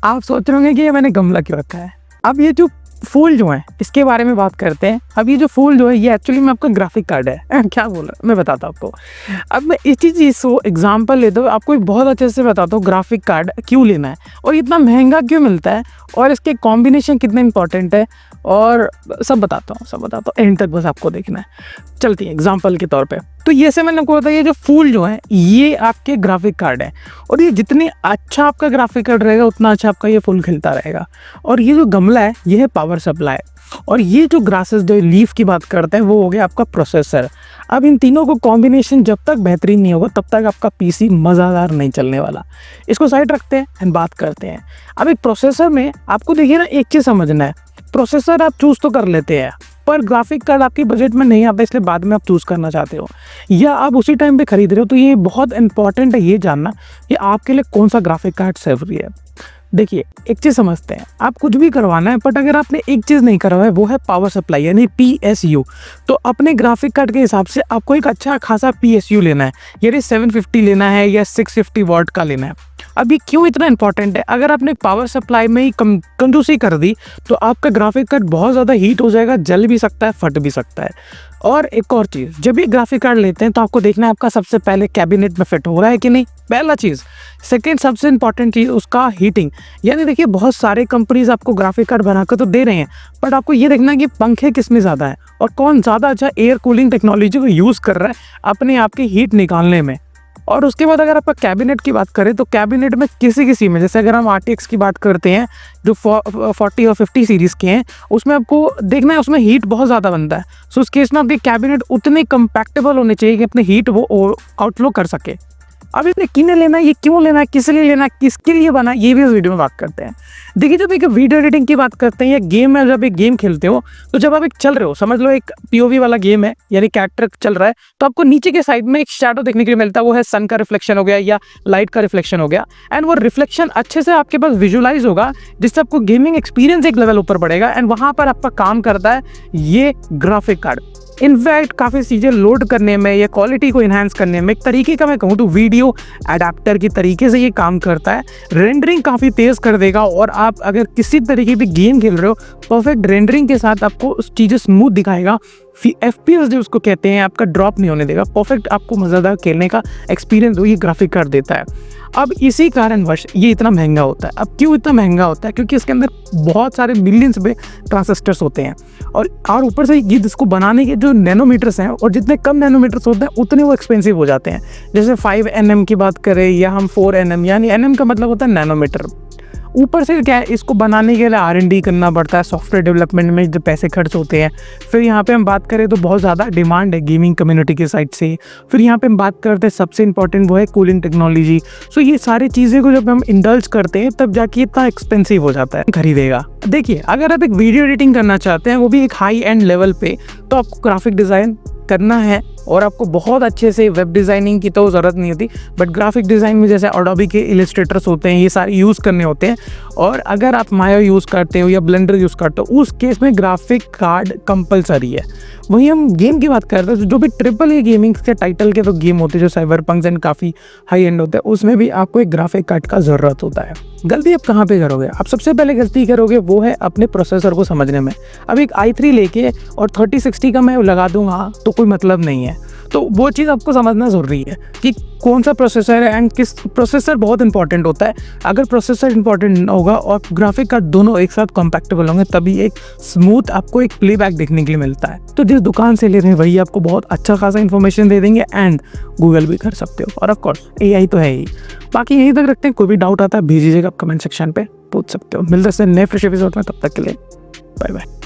आप सोच रहे होंगे कि ये मैंने गमला क्यों रखा है। अब ये जो फूल जो है इसके बारे में बात करते हैं। अब ये जो फूल जो है ये एक्चुअली में आपका ग्राफिक कार्ड है। क्या बोला मैं बताता हूँ आपको। अब मैं इसी चीज़ को एग्जांपल लेता हूँ, आपको एक बहुत अच्छे से बताता हूँ ग्राफिक कार्ड क्यों लेना है और इतना महंगा क्यों मिलता है और इसके कॉम्बिनेशन कितने इंपॉर्टेंट है और सब बताता हूँ एंड तक बस आपको देखना है। चलती है एग्जाम्पल के तौर पे। तो ये से मैंने आपको बताया ये जो फूल जो है ये आपके ग्राफिक कार्ड है और ये जितनी अच्छा आपका ग्राफिक कार्ड रहेगा उतना अच्छा आपका ये फूल खिलता रहेगा। और ये जो गमला है ये है पावर सप्लाई और ये जो ग्रासेस जो लीफ की बात करते हैं वो हो गया आपका प्रोसेसर। अब इन तीनों को कॉम्बिनेशन जब तक बेहतरीन नहीं होगा तब तक आपका पीसी मज़ेदार नहीं चलने वाला। इसको साइड रखते हैं एंड बात करते हैं। अब एक प्रोसेसर में आपको देखिए ना एक चीज़ समझना है, प्रोसेसर आप चूज़ तो कर लेते हैं पर ग्राफिक कार्ड आपकी बजट में नहीं आता इसलिए बाद में आप चूज़ करना चाहते हो या आप उसी टाइम पे खरीद रहे हो। तो ये बहुत इंपॉर्टेंट है ये जानना कि आपके लिए कौन सा ग्राफिक कार्ड सही है। देखिए एक चीज़ समझते हैं, आप कुछ भी करवाना है बट अगर आपने एक चीज़ नहीं करवा है वो है पावर सप्लाई यानी PSU। तो अपने ग्राफिक कार्ड के हिसाब से आपको एक अच्छा खासा PSU लेना है, यानी 750 लेना है या 650 वाट का लेना है। अब ये क्यों इतना इंपॉर्टेंट है, अगर आपने पावर सप्लाई में ही कंजूसी कर दी तो आपका ग्राफिक कार्ड बहुत ज़्यादा हीट हो जाएगा, जल भी सकता है, फट भी सकता है। और एक और चीज़, जब ये ग्राफिक कार्ड लेते हैं तो आपको देखना है आपका सबसे पहले कैबिनेट में फिट हो रहा है कि नहीं, पहला चीज़। सेकंड सबसे इंपॉर्टेंट चीज़ उसका हीटिंग, यानी देखिए बहुत सारे कंपनीज आपको ग्राफिक कार्ड बनाकर तो दे रहे हैं बट आपको ये देखना है कि पंखे किस में ज़्यादा है और कौन ज़्यादा अच्छा एयर कूलिंग टेक्नोलॉजी को यूज़ कर रहा है अपने आप की हीट निकालने में। और उसके बाद अगर आपका कैबिनेट की बात करें तो कैबिनेट में किसी में जैसे अगर हम RTX की बात करते हैं जो 40 और 50 सीरीज़ के हैं उसमें आपको देखना है उसमें हीट बहुत ज़्यादा बनता है। सो उस केस में आपके कैबिनेट उतने कंपैक्टेबल होने चाहिए कि अपनी हीट वो आउटफ्लो कर सके। अब इसने किन्हें लेना है, ये क्यों लेना है, किस लिए लेना है, किसके लिए बना है, ये भी इस वीडियो में बात करते हैं। देखिए जब एक वीडियो एडिटिंग की बात करते हैं या गेम में, जब एक गेम खेलते हो तो जब आप एक चल रहे हो, समझ लो एक POV वाला गेम है यानी कैरेक्टर चल रहा है तो आपको नीचे के साइड में एक शैडो देखने के लिए मिलता है, वो है सन का रिफ्लेक्शन हो गया या लाइट का रिफ्लेक्शन हो गया। एंड वो रिफ्लेक्शन अच्छे से आपके पास विजुअलाइज होगा जिससे आपको गेमिंग एक्सपीरियंस एक लेवल ऊपर बढ़ेगा एंड वहाँ पर आपका काम करता है ये ग्राफिक कार्ड। इनफैक्ट काफ़ी चीज़ें लोड करने में या क्वालिटी को इन्हांस करने में एक तरीके का मैं कहूँ तो वीडियो एडाप्टर की तरीके से ये काम करता है। रेंडरिंग काफ़ी तेज़ कर देगा और आप अगर किसी तरीके की गेम खेल रहे हो परफेक्ट रेंडरिंग के साथ आपको चीज़ें स्मूथ दिखाएगा। FPS जो उसको कहते हैं आपका ड्रॉप नहीं होने देगा, परफेक्ट आपको मज़ेदार खेलने का एक्सपीरियंस ये ग्राफिक कार्ड देता है। अब इसी कारणवश ये इतना महंगा होता है। अब क्यों इतना महंगा होता है, क्योंकि इसके अंदर बहुत सारे मिलियंस में ट्रांजिस्टर्स होते हैं और ऊपर से ये जिसको बनाने के जो नैनोमीटर्स हैं और जितने कम नैनोमीटर्स होते हैं उतने वो एक्सपेंसिव हो जाते हैं। जैसे 5 nm की बात करें या हम 4 nm, यानी nm का मतलब होता है नैनोमीटर। ऊपर से क्या है इसको बनाने के लिए R&D करना पड़ता है, सॉफ्टवेयर डेवलपमेंट में जो पैसे खर्च होते हैं। फिर यहाँ पे हम बात करें तो बहुत ज़्यादा डिमांड है गेमिंग कम्युनिटी की साइड से। फिर यहाँ पे हम बात करते हैं सबसे इंपॉर्टेंट वो है कूलिंग टेक्नोलॉजी। सो ये सारी चीज़ें को जब हम इंडल्ज करते हैं तब जाके इतना एक्सपेंसिव हो जाता है खरीदेगा। देखिए अगर आप एक वीडियो एडिटिंग करना चाहते हैं वो भी एक हाई एंड लेवल पे तो आपको ग्राफिक डिज़ाइन करना है और आपको बहुत अच्छे से वेब डिज़ाइनिंग की तो ज़रूरत नहीं होती बट ग्राफिक डिज़ाइन में जैसे एडोबी के इलस्ट्रेटर्स होते हैं ये सारे यूज़ करने होते हैं। और अगर आप माया यूज़ करते हो या ब्लेंडर यूज़ करते हो उस केस में ग्राफिक कार्ड कंपलसरी है। वहीं हम गेम की बात करते हैं जो भी AAA गेमिंग के टाइटल के तो गेम होते हैं जो साइबरपंक एंड काफ़ी हाई एंड होते हैं उसमें भी आपको एक ग्राफिक कार्ड का ज़रूरत होता है। गलती आप कहाँ पे करोगे, आप सबसे पहले गलती करोगे वो है अपने प्रोसेसर को समझने में। अब एक i3 लेके और 3060 का मैं लगा दूंगा तो कोई मतलब नहीं है। तो वो चीज़ आपको समझना ज़रूरी है कि कौन सा प्रोसेसर है एंड किस प्रोसेसर बहुत इंपॉर्टेंट होता है। अगर प्रोसेसर इंपॉर्टेंट होगा और ग्राफिक कार्ड दोनों एक साथ कंपैक्टेबल होंगे तभी एक स्मूथ आपको एक प्लेबैक देखने के लिए मिलता है। तो जिस दुकान से ले रहे हैं वही आपको बहुत अच्छा खासा इन्फॉर्मेशन दे देंगे एंड गूगल भी कर सकते हो और ऑफकोर्स AI तो है ही। बाकी यहीं तक रखते हैं, कोई भी डाउट आता है भेजिएगा आप कमेंट सेक्शन पे पूछ सकते हो। मिलते हैं नए फ्रेश एपिसोड में, तब तक के लिए बाय बाय।